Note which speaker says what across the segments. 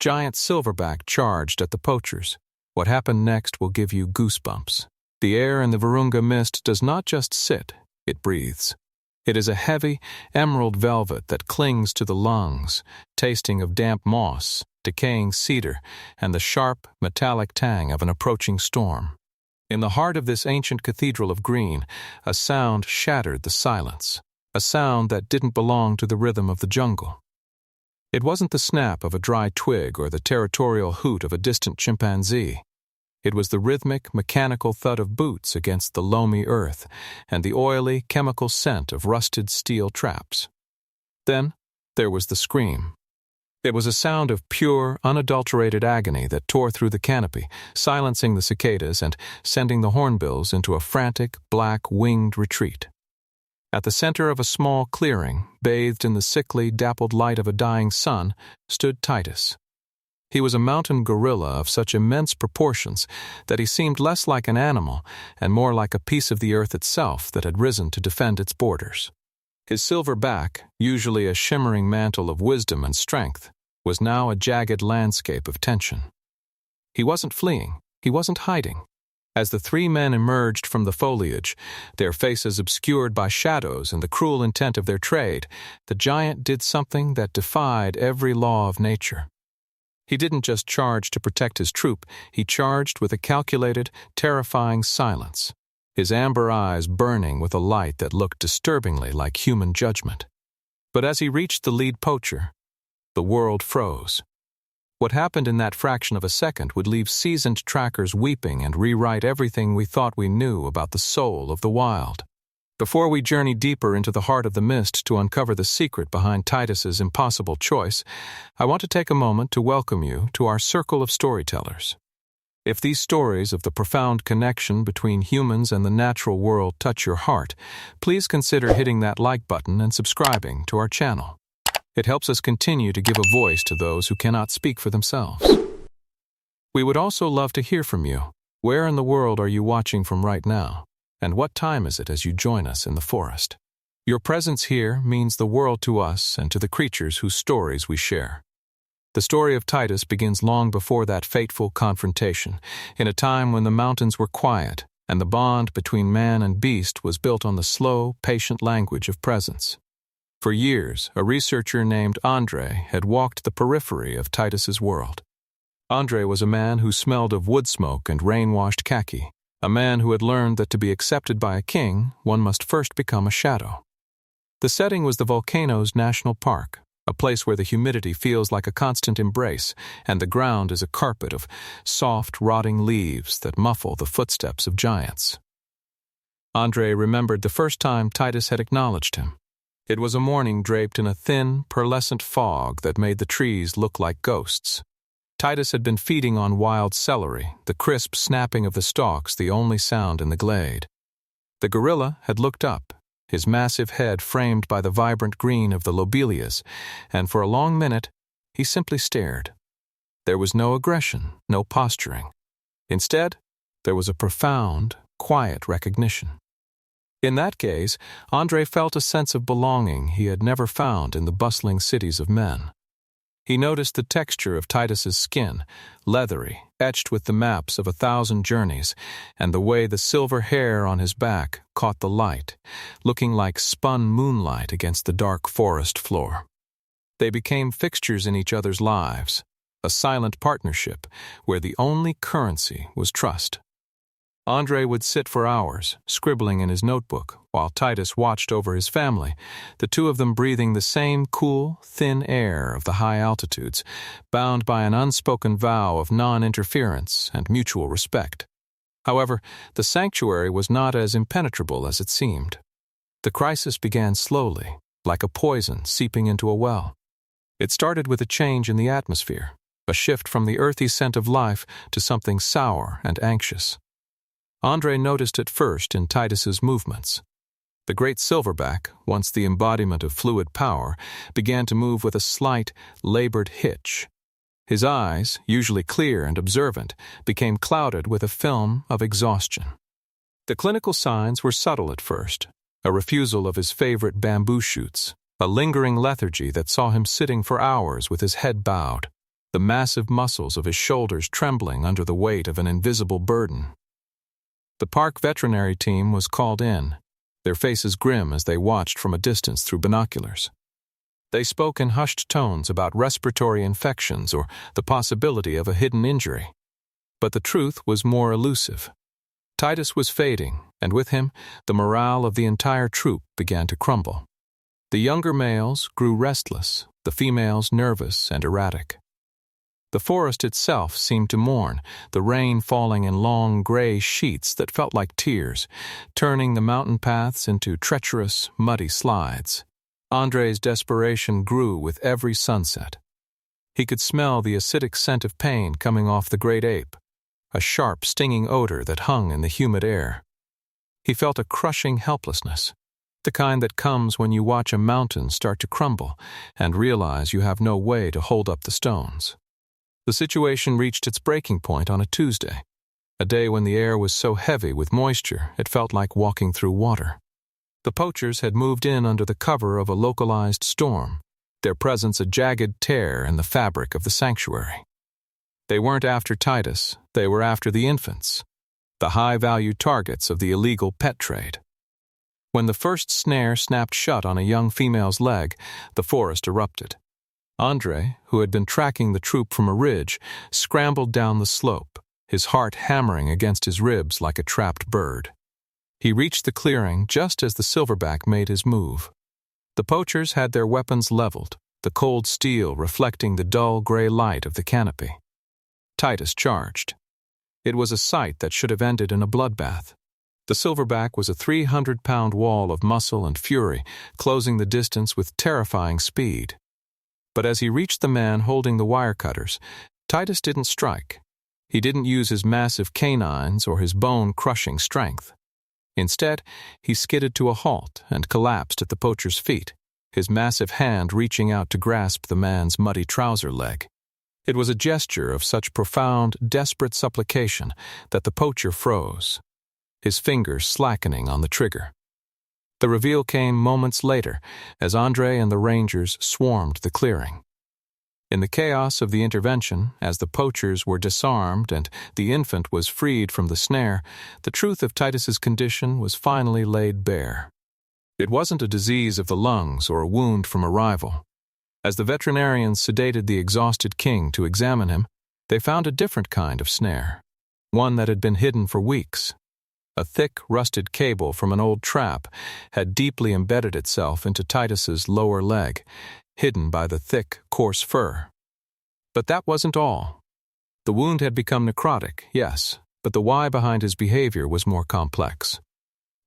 Speaker 1: Giant Silverback charged at the Poachers. What happened next will give you goosebumps. The air in the Virunga mist does not just sit, it breathes. It is a heavy, emerald velvet that clings to the lungs, tasting of damp moss, decaying cedar, and the sharp, metallic tang of an approaching storm. In the heart of this ancient cathedral of green, a sound shattered the silence, a sound that didn't belong to the rhythm of the jungle. It wasn't the snap of a dry twig or the territorial hoot of a distant chimpanzee. It was the rhythmic, mechanical thud of boots against the loamy earth and the oily, chemical scent of rusted steel traps. Then there was the scream. It was a sound of pure, unadulterated agony that tore through the canopy, silencing the cicadas and sending the hornbills into a frantic, black, winged retreat. At the center of a small clearing, bathed in the sickly, dappled light of a dying sun, stood Titus. He was a mountain gorilla of such immense proportions that he seemed less like an animal and more like a piece of the earth itself that had risen to defend its borders. His silver back, usually a shimmering mantle of wisdom and strength, was now a jagged landscape of tension. He wasn't fleeing, he wasn't hiding. As the three men emerged from the foliage, their faces obscured by shadows and the cruel intent of their trade, the giant did something that defied every law of nature. He didn't just charge to protect his troop, he charged with a calculated, terrifying silence, his amber eyes burning with a light that looked disturbingly like human judgment. But as he reached the lead poacher, the world froze. What happened in that fraction of a second would leave seasoned trackers weeping and rewrite everything we thought we knew about the soul of the wild. Before we journey deeper into the heart of the mist to uncover the secret behind Titus's impossible choice, I want to take a moment to welcome you to our circle of storytellers. If these stories of the profound connection between humans and the natural world touch your heart, please consider hitting that like button and subscribing to our channel. It helps us continue to give a voice to those who cannot speak for themselves. We would also love to hear from you. Where in the world are you watching from right now? And what time is it as you join us in the forest? Your presence here means the world to us and to the creatures whose stories we share. The story of Titus begins long before that fateful confrontation, in a time when the mountains were quiet and the bond between man and beast was built on the slow, patient language of presence. For years, a researcher named Andre had walked the periphery of Titus's world. Andre was a man who smelled of wood smoke and rain-washed khaki, a man who had learned that to be accepted by a king, one must first become a shadow. The setting was the Volcanoes National Park, a place where the humidity feels like a constant embrace and the ground is a carpet of soft, rotting leaves that muffle the footsteps of giants. Andre remembered the first time Titus had acknowledged him. It was a morning draped in a thin, pearlescent fog that made the trees look like ghosts. Titus had been feeding on wild celery, the crisp snapping of the stalks the only sound in the glade. The gorilla had looked up, his massive head framed by the vibrant green of the lobelias, and for a long minute he simply stared. There was no aggression, no posturing. Instead, there was a profound, quiet recognition. In that gaze, Andre felt a sense of belonging he had never found in the bustling cities of men. He noticed the texture of Titus's skin, leathery, etched with the maps of 1,000 journeys, and the way the silver hair on his back caught the light, looking like spun moonlight against the dark forest floor. They became fixtures in each other's lives, a silent partnership where the only currency was trust. Andre would sit for hours, scribbling in his notebook, while Titus watched over his family, the two of them breathing the same cool, thin air of the high altitudes, bound by an unspoken vow of non-interference and mutual respect. However, the sanctuary was not as impenetrable as it seemed. The crisis began slowly, like a poison seeping into a well. It started with a change in the atmosphere, a shift from the earthy scent of life to something sour and anxious. Andre noticed it first in Titus's movements. The great Silverback, once the embodiment of fluid power, began to move with a slight, labored hitch. His eyes, usually clear and observant, became clouded with a film of exhaustion. The clinical signs were subtle at first, a refusal of his favorite bamboo shoots, a lingering lethargy that saw him sitting for hours with his head bowed. the massive muscles of his shoulders trembling under the weight of an invisible burden. The park veterinary team was called in, their faces grim as they watched from a distance through binoculars. They spoke in hushed tones about respiratory infections or the possibility of a hidden injury. But the truth was more elusive. Titus was fading, and with him, the morale of the entire troop began to crumble. The younger males grew restless, the females nervous and erratic. The forest itself seemed to mourn, the rain falling in long gray sheets that felt like tears, turning the mountain paths into treacherous, muddy slides. Andre's desperation grew with every sunset. He could smell the acidic scent of pain coming off the great ape, a sharp, stinging odor that hung in the humid air. He felt a crushing helplessness, the kind that comes when you watch a mountain start to crumble and realize you have no way to hold up the stones. The situation reached its breaking point on a Tuesday, a day when the air was so heavy with moisture it felt like walking through water. The poachers had moved in under the cover of a localized storm, their presence a jagged tear in the fabric of the sanctuary. They weren't after Titus, they were after the infants, the high-value targets of the illegal pet trade. When the first snare snapped shut on a young female's leg, the forest erupted. Andre, who had been tracking the troop from a ridge, scrambled down the slope, his heart hammering against his ribs like a trapped bird. He reached the clearing just as the Silverback made his move. The poachers had their weapons leveled, the cold steel reflecting the dull gray light of the canopy. Titus charged. It was a sight that should have ended in a bloodbath. The Silverback was a 300-pound wall of muscle and fury, closing the distance with terrifying speed. But as he reached the man holding the wire cutters, Titus didn't strike. He didn't use his massive canines or his bone-crushing strength. Instead, he skidded to a halt and collapsed at the poacher's feet, his massive hand reaching out to grasp the man's muddy trouser leg. It was a gesture of such profound, desperate supplication that the poacher froze, his fingers slackening on the trigger. The reveal came moments later as Andre and the rangers swarmed the clearing. In the chaos of the intervention, as the poachers were disarmed and the infant was freed from the snare, the truth of Titus's condition was finally laid bare. It wasn't a disease of the lungs or a wound from a rival. As the veterinarians sedated the exhausted king to examine him, they found a different kind of snare, one that had been hidden for weeks. A thick, rusted cable from an old trap had deeply embedded itself into Titus's lower leg, hidden by the thick, coarse fur. But that wasn't all. The wound had become necrotic, yes, but the why behind his behavior was more complex.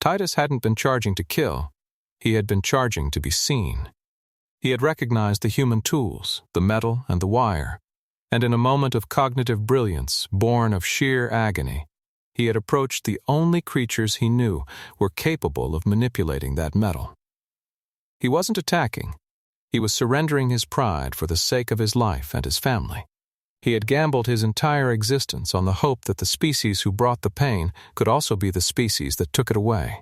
Speaker 1: Titus hadn't been charging to kill. He had been charging to be seen. He had recognized the human tools, the metal and the wire, and in a moment of cognitive brilliance, born of sheer agony, he had approached the only creatures he knew were capable of manipulating that metal. He wasn't attacking. He was surrendering his pride for the sake of his life and his family. He had gambled his entire existence on the hope that the species who brought the pain could also be the species that took it away.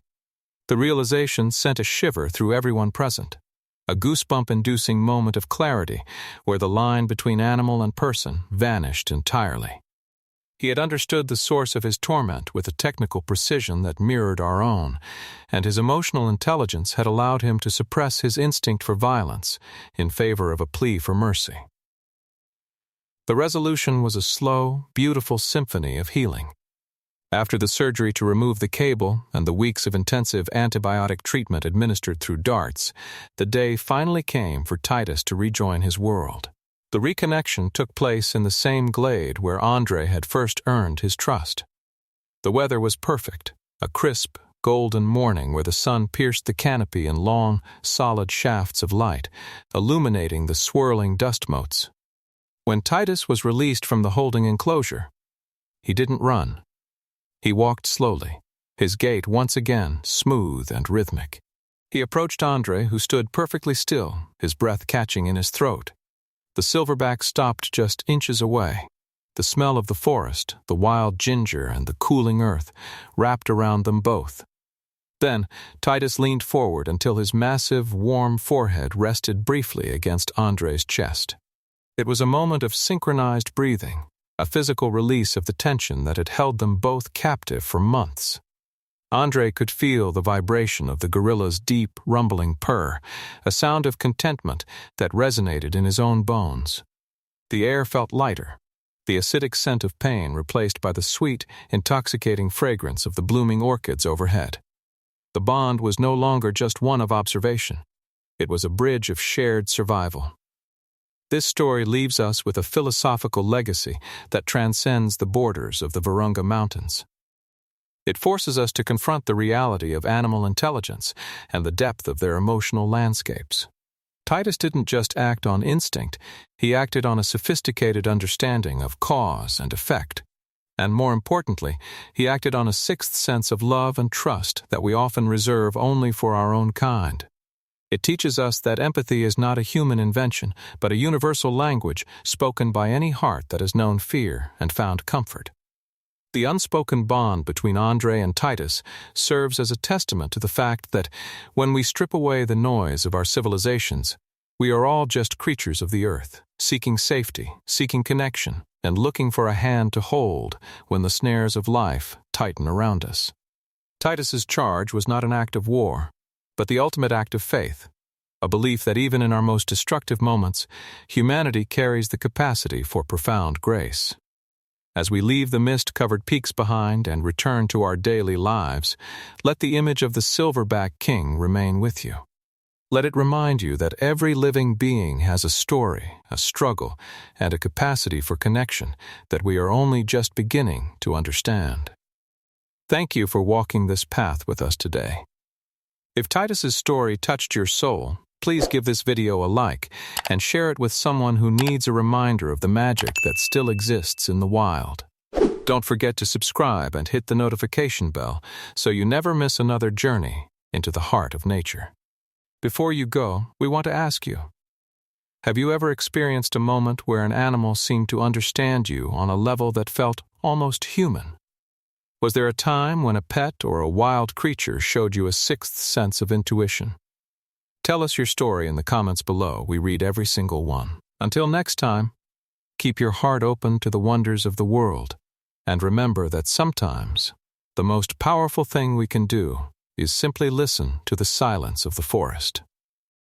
Speaker 1: The realization sent a shiver through everyone present, a goosebump-inducing moment of clarity where the line between animal and person vanished entirely. He had understood the source of his torment with a technical precision that mirrored our own, and his emotional intelligence had allowed him to suppress his instinct for violence in favor of a plea for mercy. The resolution was a slow, beautiful symphony of healing. After the surgery to remove the cable and the weeks of intensive antibiotic treatment administered through darts, the day finally came for Titus to rejoin his world. The reconnection took place in the same glade where Andre had first earned his trust. The weather was perfect, a crisp, golden morning where the sun pierced the canopy in long, solid shafts of light, illuminating the swirling dust motes. When Titus was released from the holding enclosure, he didn't run. He walked slowly, his gait once again smooth and rhythmic. He approached Andre, who stood perfectly still, his breath catching in his throat. The Silverback stopped just inches away. The smell of the forest, the wild ginger, and the cooling earth wrapped around them both. Then, Titus leaned forward until his massive, warm forehead rested briefly against Andre's chest. It was a moment of synchronized breathing, a physical release of the tension that had held them both captive for months. Andre could feel the vibration of the gorilla's deep, rumbling purr, a sound of contentment that resonated in his own bones. The air felt lighter, the acidic scent of pain replaced by the sweet, intoxicating fragrance of the blooming orchids overhead. The bond was no longer just one of observation. It was a bridge of shared survival. This story leaves us with a philosophical legacy that transcends the borders of the Virunga Mountains. It forces us to confront the reality of animal intelligence and the depth of their emotional landscapes. Titus didn't just act on instinct, he acted on a sophisticated understanding of cause and effect. And more importantly, he acted on a sixth sense of love and trust that we often reserve only for our own kind. It teaches us that empathy is not a human invention, but a universal language spoken by any heart that has known fear and found comfort. The unspoken bond between Andre and Titus serves as a testament to the fact that, when we strip away the noise of our civilizations, we are all just creatures of the earth, seeking safety, seeking connection, and looking for a hand to hold when the snares of life tighten around us. Titus's charge was not an act of war, but the ultimate act of faith, a belief that even in our most destructive moments, humanity carries the capacity for profound grace. As we leave the mist-covered peaks behind and return to our daily lives, let the image of the Silverback King remain with you. Let it remind you that every living being has a story, a struggle, and a capacity for connection that we are only just beginning to understand. Thank you for walking this path with us today. If Titus's story touched your soul, please give this video a like and share it with someone who needs a reminder of the magic that still exists in the wild. Don't forget to subscribe and hit the notification bell so you never miss another journey into the heart of nature. Before you go, we want to ask you, have you ever experienced a moment where an animal seemed to understand you on a level that felt almost human? Was there a time when a pet or a wild creature showed you a sixth sense of intuition? Tell us your story in the comments below. We read every single one. Until next time, keep your heart open to the wonders of the world, and remember that sometimes the most powerful thing we can do is simply listen to the silence of the forest.